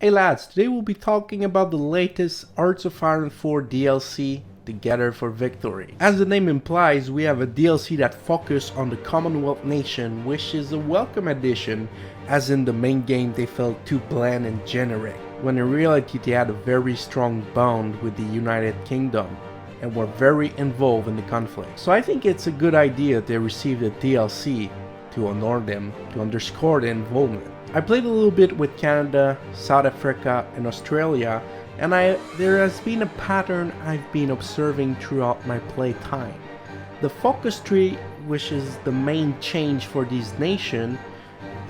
Hey lads, today we'll be talking about the latest Hearts of Iron 4 DLC, Together for Victory. As the name implies, we have a DLC that focuses on the Commonwealth nation, which is a welcome addition, as in the main game they felt too bland and generic, when in reality they had a very strong bond with the United Kingdom and were very involved in the conflict. So I think it's a good idea they received a DLC to honor them, to underscore the involvement. I played a little bit with Canada, South Africa and Australia, and there has been a pattern I've been observing throughout my playtime. The focus tree, which is the main change for these nations,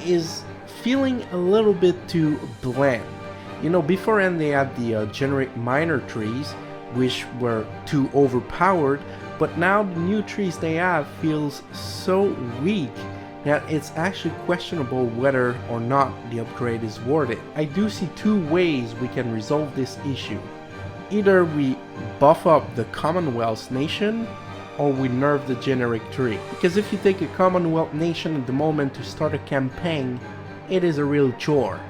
is feeling a little bit too bland. You know, beforehand they had the generate minor trees, which were too overpowered, but now the new trees they have feels so weak that it's actually questionable whether or not the upgrade is worth it. I do see two ways we can resolve this issue. Either we buff up the Commonwealth nation, or we nerf the generic tree. Because if you take a Commonwealth nation at the moment to start a campaign, it is a real chore.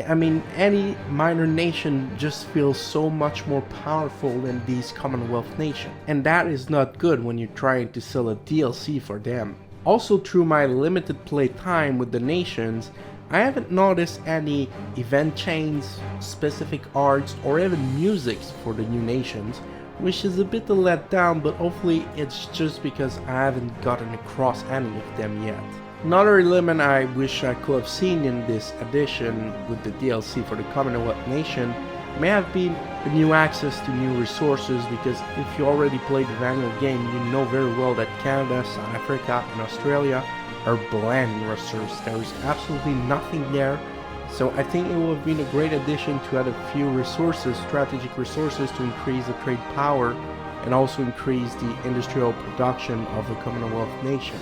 I mean, any minor nation just feels so much more powerful than these Commonwealth nations. And that is not good when you're trying to sell a DLC for them. Also, through my limited play time with the nations, I haven't noticed any event chains, specific arts, or even musics for the new nations, which is a bit a letdown, but hopefully it's just because I haven't gotten across any of them yet. Another element I wish I could have seen in this edition with the DLC for the Commonwealth nation may have been the new access to new resources, because if you already played the vanilla game, you know very well that Canada, South Africa and Australia are bland in resources. There is absolutely nothing there, so I think it would have been a great addition to add a few resources, strategic resources, to increase the trade power and also increase the industrial production of the Commonwealth nation.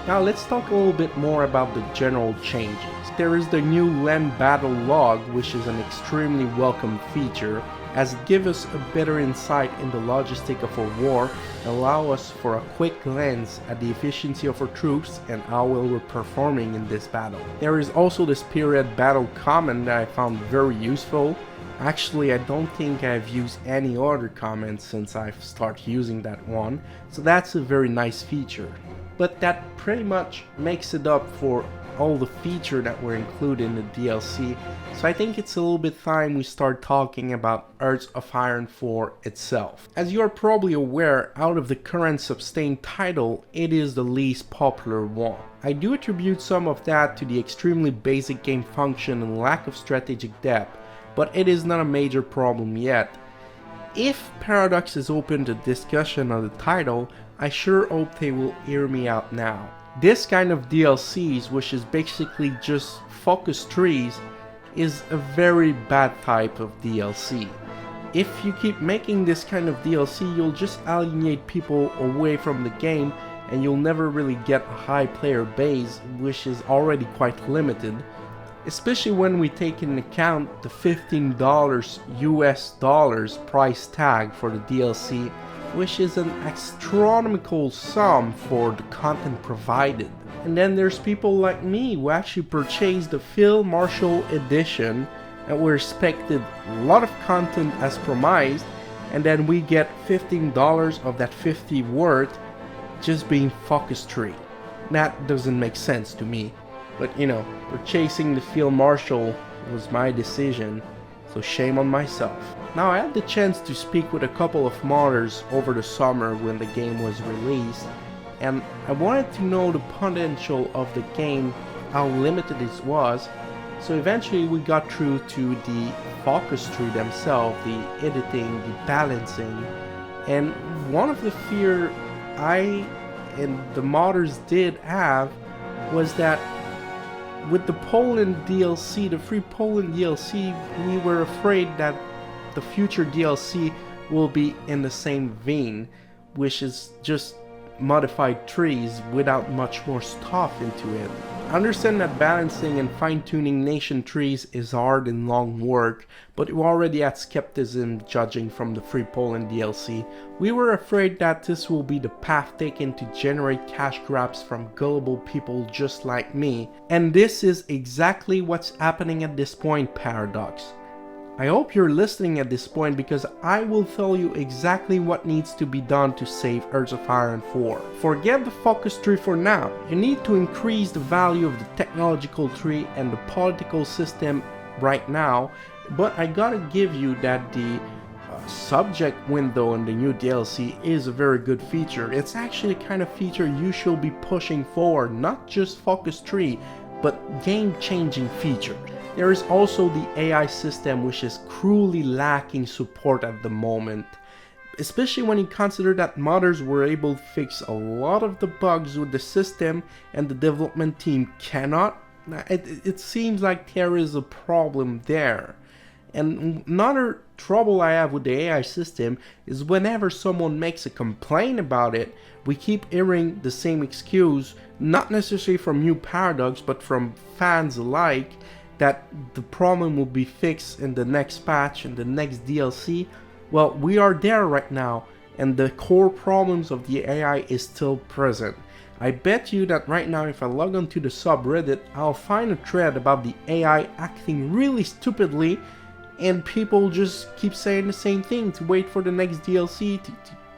Now let's talk a little bit more about the general changes. There is the new land battle log, which is an extremely welcome feature, as it gives us a better insight in the logistic of a war and allow us for a quick glance at the efficiency of our troops and how well we're performing in this battle. There is also the Spirit Battle comment that I found very useful. Actually, I don't think I've used any other comments since I've started using that one, so that's a very nice feature. But that pretty much makes it up for all the features that were included in the DLC, so I think it's a little bit time we start talking about Hearts of Iron 4 itself. As you are probably aware, out of the current sustained title, it is the least popular one. I do attribute some of that to the extremely basic game function and lack of strategic depth, but it is not a major problem yet. If Paradox is open to discussion on the title, I sure hope they will hear me out now. This kind of DLCs, which is basically just focus trees, is a very bad type of DLC. If you keep making this kind of DLC, you'll just alienate people away from the game and you'll never really get a high player base, which is already quite limited. Especially when we take into account the $15 US dollars price tag for the DLC, which is an astronomical sum for the content provided. And then there's people like me who actually purchased the Phil Marshall edition and we expected a lot of content as promised, and then we get $15 of that 50 worth just being focus tree. That doesn't make sense to me. But you know, purchasing the Phil Marshall was my decision, so shame on myself. Now, I had the chance to speak with a couple of modders over the summer when the game was released, and I wanted to know the potential of the game, how limited it was, so eventually we got through to the focus tree themselves, the editing, the balancing, and one of the fear I and the modders did have was that with the Poland DLC, the free Poland DLC, we were afraid that the future DLC will be in the same vein, which is just modified trees without much more stuff into it. I understand that balancing and fine-tuning nation trees is hard and long work, but we already had skepticism judging from the free Poland DLC. We were afraid that this will be the path taken to generate cash grabs from gullible people just like me, and this is exactly what's happening at this point, Paradox. I hope you're listening at this point because I will tell you exactly what needs to be done to save Hearts of Iron 4. Forget the focus tree for now. You need to increase the value of the technological tree and the political system right now, but I gotta give you that the subject window in the new DLC is a very good feature. It's actually the kind of feature you should be pushing for, not just focus tree, but game-changing feature. There is also the AI system, which is cruelly lacking support at the moment, especially when you consider that modders were able to fix a lot of the bugs with the system and the development team cannot. It seems like there is a problem there. And another trouble I have with the AI system is whenever someone makes a complaint about it, we keep hearing the same excuse, not necessarily from new Paradox, but from fans alike, that the problem will be fixed in the next patch, in the next DLC. Well, we are there right now, and the core problems of the AI is still present. I bet you that right now if I log onto the subreddit, I'll find a thread about the AI acting really stupidly, and people just keep saying the same thing, to wait for the next DLC, to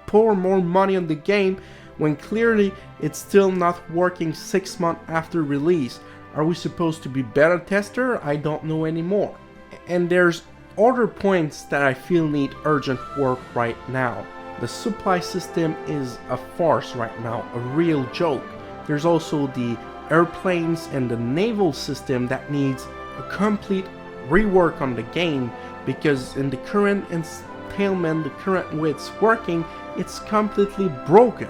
pour more money on the game, when clearly it's still not working 6 months after release. Are we supposed to be beta tester? I don't know anymore. And there's other points that I feel need urgent work right now. The supply system is a farce right now, a real joke. There's also the airplanes and the naval system that needs a complete rework on the game, because in the current installment, the current way it's working, it's completely broken.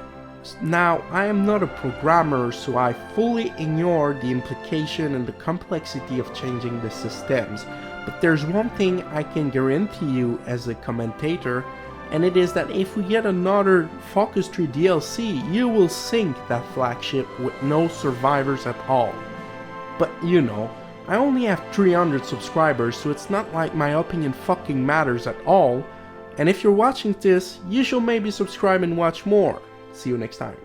Now, I am not a programmer, so I fully ignore the implication and the complexity of changing the systems. But there's one thing I can guarantee you as a commentator, and it is that if we get another Focus Tree DLC, you will sink that flagship with no survivors at all. But you know, I only have 300 subscribers, so it's not like my opinion fucking matters at all. And if you're watching this, you should maybe subscribe and watch more. See you next time.